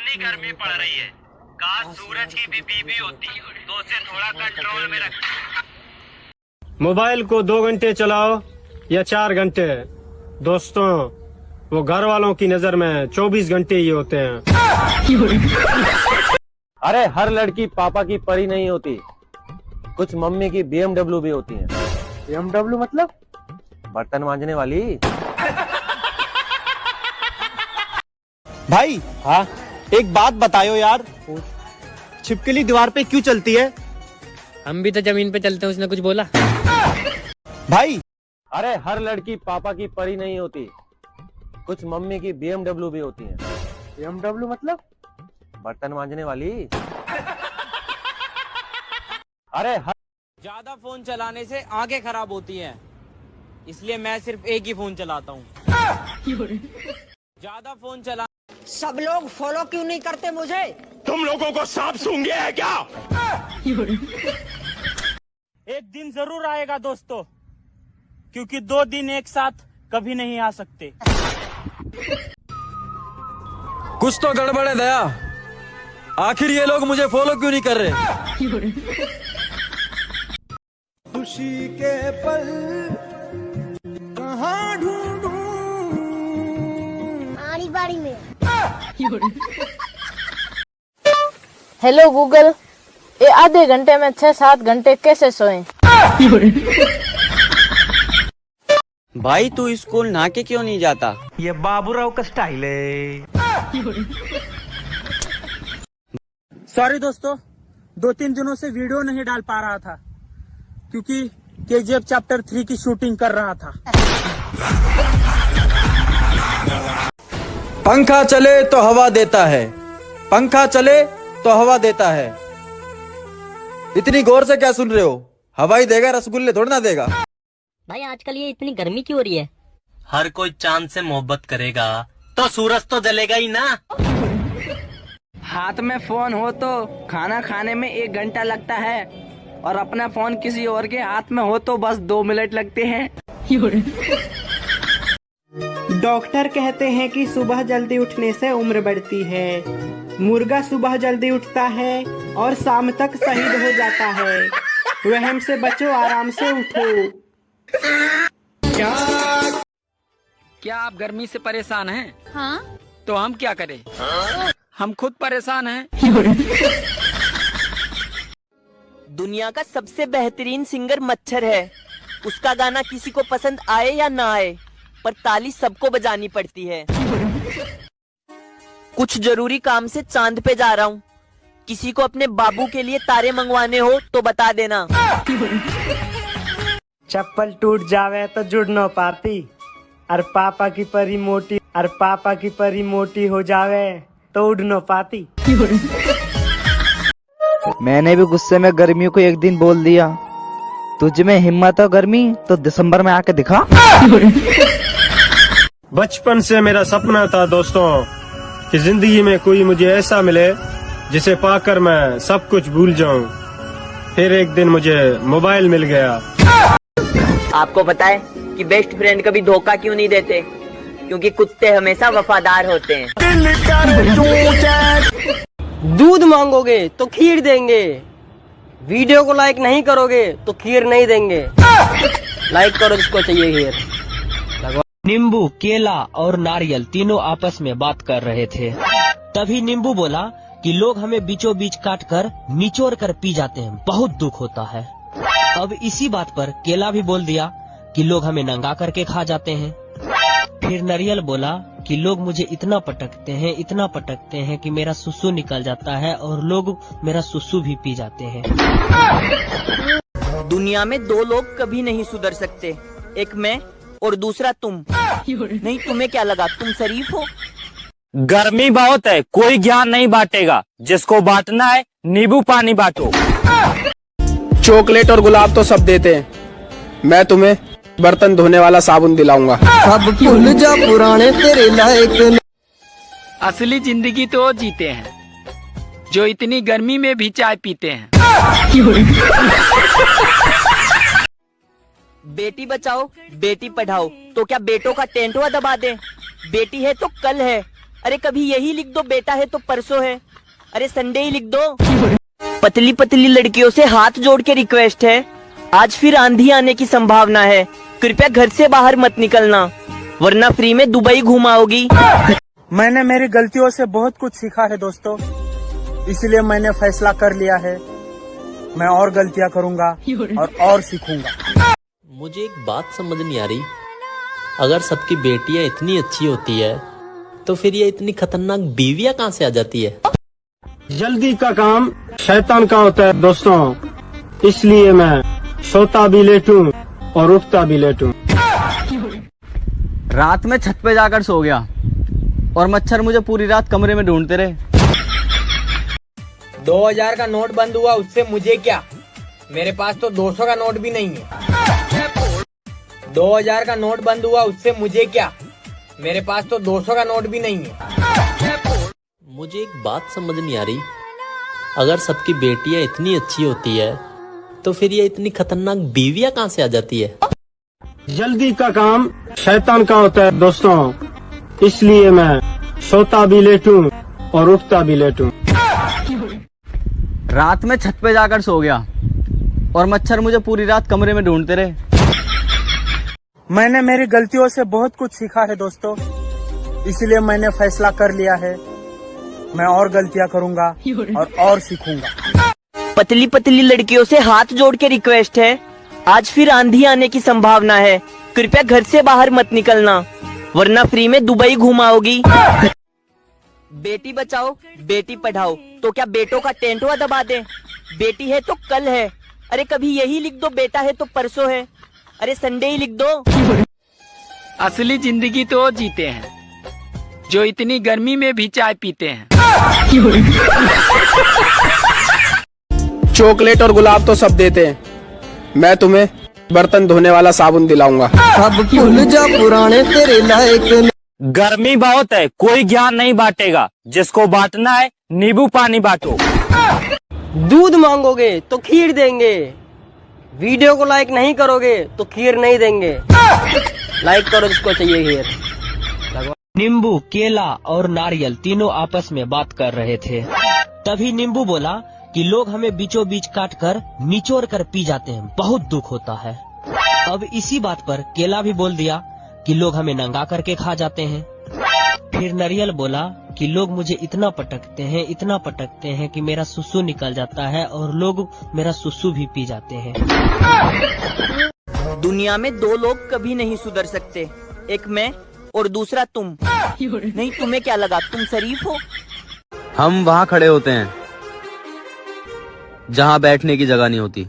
इतनी गर्मी पड़ रही है, काश सूरज की भी बीवी होती तो उसे थोड़ा कंट्रोल में रखती। मोबाइल को 2 घंटे चलाओ या 4 घंटे, दोस्तों वो घर वालों की नजर में 24 घंटे ही होते हैं। अरे हर लड़की पापा की परी नहीं होती, कुछ मम्मी की BMW भी होती है। BMW मतलब? बर्तन मांजने वाली। भाई हाँ एक बात बताओ यार, छिपकली दीवार पे क्यों चलती है? हम भी तो जमीन पे चलते हैं, उसने कुछ बोला? भाई अरे हर लड़की पापा की परी नहीं होती, कुछ मम्मी की BMW भी होती है। BMW मतलब? बर्तन मांजने वाली। अरे ज्यादा फोन चलाने से आंखें खराब होती हैं, इसलिए मैं सिर्फ एक ही फोन चलाता हूँ। ज्यादा फोन चला। सब लोग फॉलो क्यों नहीं करते मुझे? तुम लोगों को सांप सूंघ गया है क्या? एक दिन जरूर आएगा दोस्तों, क्योंकि 2 दिन एक साथ कभी नहीं आ सकते। कुछ तो गड़बड़ है दया, आखिर ये लोग मुझे फॉलो क्यों नहीं कर रहे? खुशी के पल कहाँ ढूंढूं? आड़ी बाड़ी में। हेलो गूगल, ये आधे घंटे में 6-7 घंटे कैसे सोएं? भाई तू स्कूल नहा के क्यों नहीं जाता? ये बाबूराव का स्टाइल है। सॉरी दोस्तों, 2-3 दिनों से वीडियो नहीं डाल पा रहा था, क्योंकि KGF चैप्टर 3 की शूटिंग कर रहा था। पंखा चले तो हवा देता है, पंखा चले तो हवा देता है। इतनी गौर से क्या सुन रहे हो? हवा ही देगा, रसगुल्ले थोड़ा ना देगा। भाई आजकल ये इतनी गर्मी क्यों हो रही है? हर कोई चांद से मोहब्बत करेगा तो सूरज तो जलेगा ही ना। हाथ में फोन हो तो खाना खाने में 1 घंटा लगता है, और अपना फोन किसी और के हाथ में हो तो बस 2 मिनट लगते हैं। डॉक्टर कहते हैं कि सुबह जल्दी उठने से उम्र बढ़ती है। मुर्गा सुबह जल्दी उठता है और शाम तक शहीद हो जाता है। वहम से बचो, आराम से उठो। क्या आप गर्मी से परेशान हैं? हाँ। तो हम क्या करें? हम खुद परेशान हैं। दुनिया का सबसे बेहतरीन सिंगर मच्छर है। उसका गाना किसी को पसंद आए या ना आए, पर ताली सबको बजानी पड़ती है। कुछ जरूरी काम से चांद पे जा रहा हूँ, किसी को अपने बाबू के लिए तारे मंगवाने हो तो बता देना। चप्पल टूट जावे तो जुड़ न पाती, और पापा की परी मोटी, और पापा की परी मोटी हो जावे तो उड़ न पाती। मैंने भी गुस्से में गर्मियों को एक दिन बोल दिया, तुझ में हिम्मत हो गर्मी तो दिसंबर में आके दिखा। बचपन से मेरा सपना था दोस्तों कि जिंदगी में कोई मुझे ऐसा मिले जिसे पाकर मैं सब कुछ भूल जाऊं। फिर एक दिन मुझे मोबाइल मिल गया। आपको पता है कि बेस्ट फ्रेंड कभी धोखा क्यों नहीं देते? क्योंकि कुत्ते हमेशा वफादार होते हैं। दूध मांगोगे तो खीर देंगे, वीडियो को लाइक नहीं करोगे तो खीर नहीं देंगे। लाइक करो जिसको चाहिए खीर। नींबू, केला और नारियल तीनों आपस में बात कर रहे थे। तभी नींबू बोला कि लोग हमें बीचों बीच काट कर निचोड़ कर पी जाते हैं, बहुत दुख होता है। अब इसी बात पर केला भी बोल दिया कि लोग हमें नंगा करके खा जाते हैं। फिर नारियल बोला कि लोग मुझे इतना पटकते हैं कि मेरा सुसु निकल जाता है, और लोग मेरा सुसु भी पी जाते हैं। दुनिया में 2 लोग कभी नहीं सुधर सकते, एक मैं और दूसरा तुम। नहीं, तुम्हें क्या लगा तुम शरीफ हो? गर्मी बहुत है, कोई ज्ञान नहीं बांटेगा, जिसको बांटना है नींबू पानी बांटो। चॉकलेट और गुलाब तो सब देते हैं, मैं तुम्हें बर्तन धोने वाला साबुन दिलाऊंगा। सब भूल जा पुराने तेरे लायक। असली जिंदगी तो वो जीते हैं जो इतनी गर्मी में भी चाय पीते हैं। बेटी बचाओ बेटी पढ़ाओ, तो क्या बेटों का टेंटवा दबा दे? बेटी है तो कल है, अरे कभी यही लिख दो बेटा है तो परसों है, अरे संडे ही लिख दो। पतली पतली लड़कियों से हाथ जोड़ के रिक्वेस्ट है, आज फिर आंधी आने की संभावना है, कृपया घर से बाहर मत निकलना वरना फ्री में दुबई घुमाओगी। मैंने मेरी गलतियों से बहुत कुछ सीखा है दोस्तों, इसलिए मैंने फैसला कर लिया है मैं और गलतियां करूंगा और सीखूंगा। मुझे एक बात समझ नहीं आ रही, अगर सबकी बेटियां इतनी अच्छी होती है तो फिर ये इतनी खतरनाक बीवियां कहाँ से आ जाती है? जल्दी का काम शैतान का होता है दोस्तों, इसलिए मैं सोता भी लेट हूँ और उठता भी लेट हूँ। रात में छत पे जाकर सो गया और मच्छर मुझे पूरी रात कमरे में ढूंढते रहे। 2000 का नोट बंद हुआ, उससे मुझे क्या, मेरे पास तो 200 का नोट भी नहीं है। 2000 का नोट बंद हुआ, उससे मुझे क्या, मेरे पास तो 200 का नोट भी नहीं है। मुझे एक बात समझ नहीं आ रही, अगर सबकी बेटियां इतनी अच्छी होती है तो फिर ये इतनी खतरनाक बीवियां कहाँ से आ जाती है? जल्दी का काम शैतान का होता है दोस्तों, इसलिए मैं सोता भी लेट हूँ और उठता भी लेट हूँ। रात में छत पे जाकर सो गया और मच्छर मुझे पूरी रात कमरे में ढूंढते रहे। मैंने मेरी गलतियों से बहुत कुछ सीखा है दोस्तों, इसलिए मैंने फैसला कर लिया है मैं और गलतियां करूंगा और सीखूंगा। पतली पतली लड़कियों से हाथ जोड़ के रिक्वेस्ट है, आज फिर आंधी आने की संभावना है, कृपया घर से बाहर मत निकलना वरना फ्री में दुबई घुमाओगी। बेटी बचाओ बेटी पढ़ाओ, तो क्या बेटों का टेंटवा दबा दें? बेटी है तो कल है, अरे कभी यही लिख दो बेटा है तो परसों है, अरे संडे ही लिख दो। असली जिंदगी तो जीते हैं जो इतनी गर्मी में भी चाय पीते हैं। चॉकलेट और गुलाब तो सब देते हैं, मैं तुम्हें बर्तन धोने वाला साबुन दिलाऊंगा। सब भूल जा पुराने तेरे लायक। गर्मी बहुत है, कोई ज्ञान नहीं बांटेगा, जिसको बांटना है नींबू पानी बांटो। दूध मांगोगे तो खीर देंगे, वीडियो को लाइक नहीं करोगे तो खीर नहीं देंगे। लाइक करो जिसको चाहिए खीर। नींबू, केला और नारियल तीनों आपस में बात कर रहे थे। तभी नींबू बोला कि लोग हमें बीचों बीच काट कर निचोड़ कर पी जाते हैं, बहुत दुख होता है। अब इसी बात पर केला भी बोल दिया कि लोग हमें नंगा करके खा जाते हैं। फिर नारियल बोला कि लोग मुझे इतना पटकते हैं कि मेरा सुसु निकल जाता है और लोग मेरा सुसु भी पी जाते हैं। दुनिया में दो लोग कभी नहीं सुधर सकते, एक मैं और दूसरा तुम। नहीं तुम्हें क्या लगा तुम शरीफ हो? हम वहाँ खड़े होते हैं जहाँ बैठने की जगह नहीं होती।